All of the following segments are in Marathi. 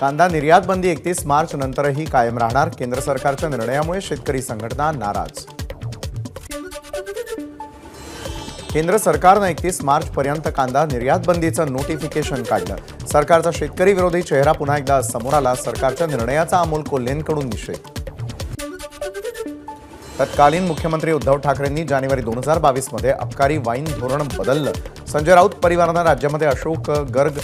कांदा निर्यात बंदी 31 मार्च नंतरही कायम राहणार. केंद्र सरकारच्या निर्णयामुळे शेतकरी संघटना नाराज. केंद्र सरकारने 31 मार्च पर्यंत कांदा निर्यात बंदीचं नोटिफिकेशन काढलं. सरकारचा शेतकरी विरोधी चेहरा पुन्हा एकदा समोर आला. सरकारच्या निर्णयाचा अमोल कोल्हेंकडून निषेध. तत्कालीन मुख्यमंत्री उद्धव ठाकरेंनी जानेवारी 2022 मध्ये अबकारी वाईन धोरण बदललं. संजय राऊत परिवारानं राज्यामध्ये Ashok Garg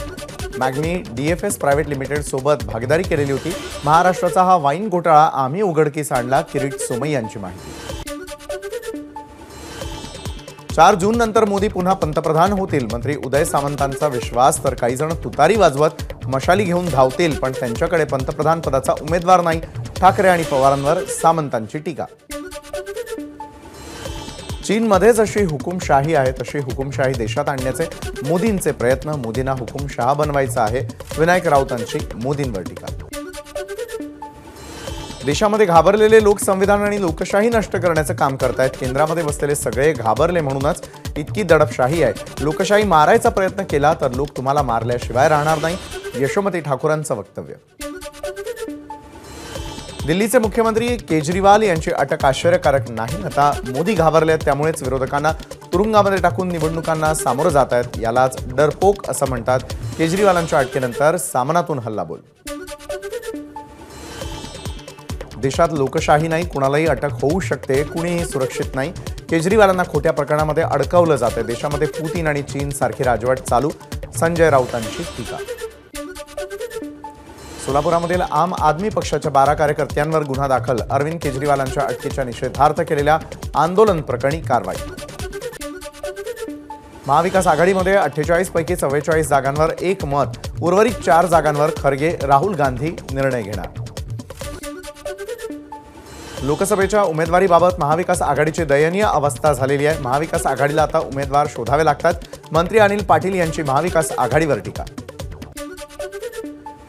Magni DFS private limited सोबत भागीदारी केलेली होती. महाराष्ट्राचा हा वाईन घोटाळा आम्ही उघडकीस आणला. किरीट सोमई यांची माहिती. 4 जून नंतर मोदी पुन्हा पंतप्रधान होतील. मंत्री उदय सामंतांचा विश्वास. तर काही जण तुतारी वाजवत मशाली घेऊन धावतील, पण त्यांच्याकडे पंतप्रधान पदाचा उमेदवार नाही. ठाकरे आणि पवारांवर सामंतांची टीका. चीनमध्ये जशी हुकुमशाही आहे तशी हुकुमशाही देशात आणण्याचे मोदींचे प्रयत्न. मोदींना हुकुमशहा बनवायचं आहे. विनायक राऊतांची मोदींवर टीका. देशामध्ये घाबरलेले लोक संविधान आणि लोकशाही नष्ट करण्याचं काम करतायत. केंद्रामध्ये बसलेले सगळे घाबरले म्हणूनच इतकी दडपशाही आहे. लोकशाही मारायचा प्रयत्न केला तर लोक तुम्हाला मारल्याशिवाय राहणार नाही. यशोमती ठाकूरांचं वक्तव्य. दिल्लीचे मुख्यमंत्री केजरीवाल यांची अटक आश्चर्यकारक नाही. आता मोदी घाबरले त्यामुळेच विरोधकांना तुरुंगामध्ये टाकून निवडणुकांना सामोरं जात आहेत. यालाच डरपोक असं म्हणतात. केजरीवालांच्या अटकेनंतर सामनातून हल्लाबोल. देशात लोकशाही नाही, कुणालाही अटक होऊ शकते, कुणीही सुरक्षित नाही. केजरीवालांना खोट्या प्रकरणामध्ये अडकवलं जातं. देशामध्ये पुतीन आणि चीन सारखी राजवट चालू. संजय राऊतांची टीका. सोलापुरामधील आम आदमी पक्षाच्या 12 कार्यकर्त्यांवर गुन्हा दाखल. अरविंद केजरीवालांच्या अटकेच्या निषेधार्थ केलेल्या आंदोलन प्रकरणी कारवाई. महाविकास आघाडीमध्ये 48 पैकी 44 जागांवर एक मत. उर्वरित 4 जागांवर खरगे राहुल गांधी निर्णय घेणार. लोकसभेच्या उमेदवारीबाबत महाविकास आघाडीची दयनीय अवस्था झालेली आहे. महाविकास आघाडीला आता उमेदवार शोधावे लागतात. मंत्री अनिल पाटील यांची महाविकास आघाडीवर टीका.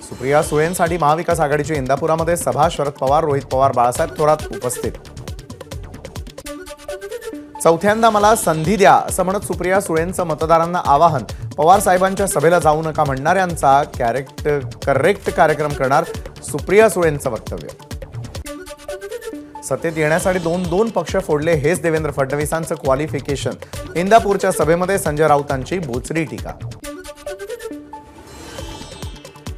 सुप्रिया सुळेंसाठी महाविकास आघाडीची इंदापुरामध्ये सभा. शरद पवार, रोहित पवार, बाळासाहेब थोरात उपस्थित. चौथ्यांदा मला संधी द्या असं म्हणत सुप्रिया सुळेंचं मतदारांना आवाहन. पवार साहेबांच्या सभेला जाऊ नका म्हणणाऱ्यांचा करेक्ट कार्यक्रम करणार. सुप्रिया सुळेंचं वक्तव्य. सत्तेत येण्यासाठी दोन पक्ष फोडले हेच देवेंद्र फडणवीसांचं क्वालिफिकेशन. इंदापूरच्या सभेमध्ये संजय राऊतांची बोचरी टीका.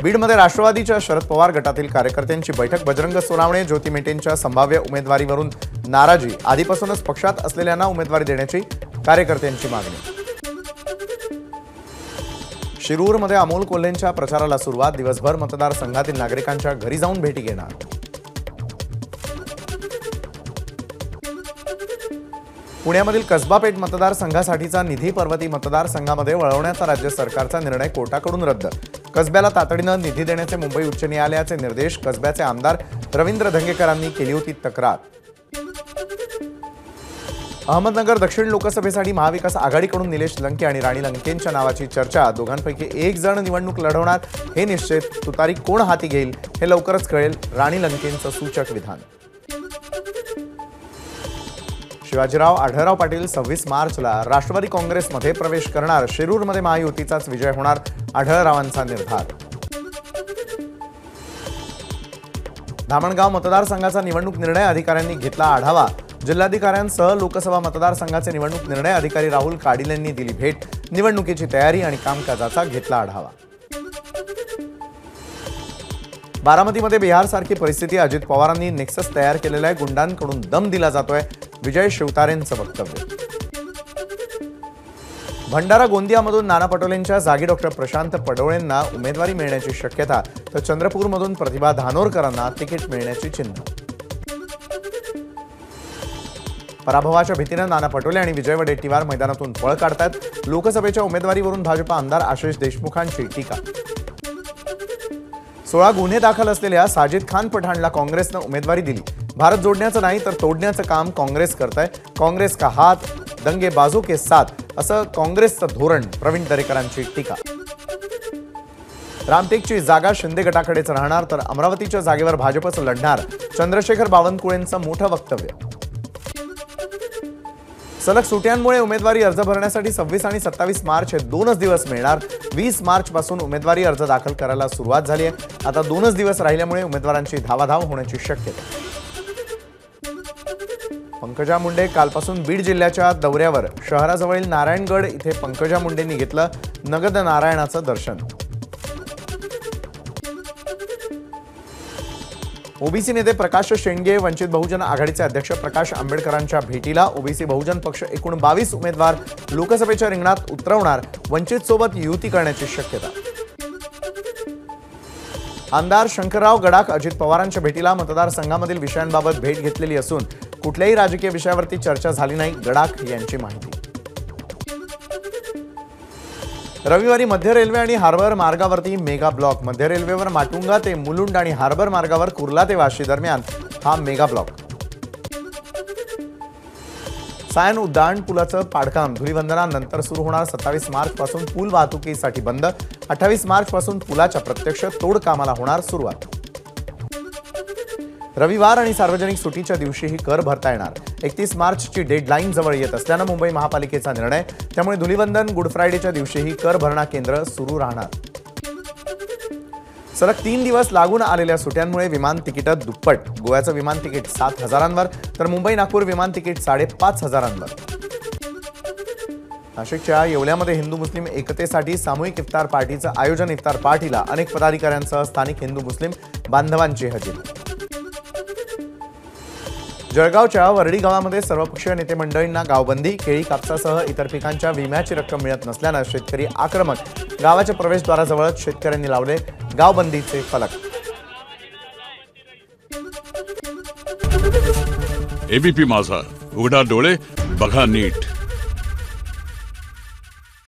बीडमध्ये राष्ट्रवादीच्या शरद पवार गटातील कार्यकर्त्यांची बैठक. बजरंग सोनावणे, ज्योती मेटेंच्या संभाव्य उमेदवारीवरून नाराजी. आधीपासूनच पक्षात असलेल्यांना उमेदवारी देण्याची कार्यकर्त्यांची मागणी. शिरूरमध्ये अमोल कोल्हेंच्या प्रचाराला सुरुवात. दिवसभर मतदारसंघातील नागरिकांच्या घरी जाऊन भेटी घेणार. पुण्यामधील कसबा पेठ मतदारसंघासाठीचा निधी पर्वती मतदारसंघामध्ये वळवण्याचा राज्य सरकारचा निर्णय कोर्टाकडून रद्द. कसब्याला तातडीनं निधी देण्याचे मुंबई उच्च न्यायालयाचे निर्देश. कसब्याचे आमदार रवींद्र धंगेकरांनी केली होती तक्रार. अहमदनगर दक्षिण लोकसभेसाठी महाविकास आघाडीकडून निलेश लंके आणि राणी लंकेंच्या नावाची चर्चा. दोघांपैकी एक जण निवडणूक लढवणार हे निश्चित. तुतारी कोण हाती घेईल हे लवकरच कळेल. राणी लंकेंचं सूचक विधान. शिवाजीराव आढळराव पाटील 26 मार्चला राष्ट्रवादी काँग्रेसमध्ये प्रवेश करणार. शिरूरमध्ये महायुतीचाच विजय होणार. आढळरावांचा निर्धार. धामणगाव मतदारसंघाचा निवडणूक निर्णय अधिकाऱ्यांनी घेतला आढावा. जिल्हाधिकाऱ्यांसह लोकसभा मतदारसंघाचे निवडणूक निर्णय अधिकारी राहुल काडिल यांनी दिली भेट. निवडणुकीची तयारी आणि कामकाजाचा घेतला आढावा. बारामतीमध्ये बिहारसारखी परिस्थिती. अजित पवारांनी नेक्सस तयार केलेल्या गुंडांकडून दम दिला जातोय. विजय शिवतारेंचं वक्तव्य. भंडारा गोंदियामधून नाना पटोलेंच्या जागी डॉक्टर प्रशांत पडोळेंना उमेदवारी मिळण्याची शक्यता. तर चंद्रपूरमधून प्रतिभा धानोरकरांना तिकीट मिळण्याची चिन्ह. पराभवाच्या भीतीनं नाना पटोले आणि विजय वडेट्टीवार मैदानातून पळ काढतात. लोकसभेच्या उमेदवारीवरून भाजप आमदार आशिष देशमुखांची टीका. 16 गुन्हे दाखल असलेल्या साजिद खान पठाणला काँग्रेसनं उमेदवारी दिली. भारत जोडण्याचं नाही तर तोडण्याचं काम काँग्रेस करतंय. काँग्रेस का हात, दंगे बाजू के साथ असं काँग्रेसचं धोरण. प्रवीण दरेकरांची टीका. रामटेकची जागा शिंदे गटाकडेच राहणार तर अमरावतीच्या जागेवर भाजपच लढणार. चंद्रशेखर बावनकुळेंचं मोठं वक्तव्य. सलग सुट्यांमुळे उमेदवारी अर्ज भरण्यासाठी 26 आणि 27 मार्च हे 2च दिवस मिळणार. 20 मार्च पासून उमेदवारी अर्ज दाखल करायला सुरुवात झाली आहे. आता 2च दिवस राहिल्यामुळे उमेदवारांची धावाधाव होण्याची शक्यता. पंकजा मुंडे कालपासून बीड जिल्ह्याच्या दौऱ्यावर. शहराजवळील नारायणगड इथे पंकजा मुंडेंनी घेतलं नगद नारायणाचं दर्शन. ओबीसी नेते प्रकाश शेंडगे वंचित बहुजन आघाडीचे अध्यक्ष प्रकाश आंबेडकरांच्या भेटीला. ओबीसी बहुजन पक्ष एकूण 22 उमेदवार लोकसभेच्या रिंगणात उतरवणार. वंचित सोबत युती करण्याची शक्यता. आमदार शंकरराव गडाख अजित पवारांच्या भेटीला. मतदारसंघामधील विषयांबाबत भेट घेतलेली असून कुठल्याही राजकीय विषयावरती चर्चा झाली नाही, गडाख यांची माहिती. रविवारी मध्य रेल्वे आणि हार्बर मार्गावरती मेगा ब्लॉक. मध्य रेल्वेवर माटुंगा ते मुलुंड आणि हार्बर मार्गावर कुर्ला ते वाशी दरम्यान हा मेगा ब्लॉक. सायन उड्डाण पुलाचं पाडकाम धुलीवंदनानंतर सुरू होणार. 27 मार्च पासून पूल वाहतुकीसाठी बंद. 28 मार्च पासून पुलाच्या प्रत्यक्ष तोड कामाला होणार सुरुवात. रविवार आणि सार्वजनिक सुट्टीच्या दिवशीही कर भरता येणार. 31 मार्चची डेडलाईन जवळ येत असल्यानं मुंबई महापालिकेचा निर्णय. त्यामुळे धुलीवंदन गुड फ्रायडेच्या दिवशीही कर भरणा केंद्र सुरू राहणार. सलग 3 दिवस लागून आलेल्या सुट्यांमुळे विमान तिकीट दुप्पट. गोव्याचं विमान तिकीट 7,000वर तर मुंबई नागपूर विमान तिकीट 5,500वर. नाशिकच्या येवल्यामध्ये हिंदू मुस्लिम एकतेसाठी सामूहिक इफ्तार पार्टीचं आयोजन. इफ्तार पार्टीला अनेक पदाधिकाऱ्यांसह स्थानिक हिंदू मुस्लिम बांधवांची हजेरी. जळगावच्या वर्डी गावामध्ये सर्वपक्षीय नेते मंडळींना गावबंदी. केळी कापसासह इतर पिकांच्या विम्याची रक्कम मिळत नसल्यानं शेतकरी आक्रमक. गावाच्या प्रवेशद्वाराजवळच शेतकऱ्यांनी लावले गावबंदीचे फलक. एबीपी माझा, उघडा डोळे बघा नीट.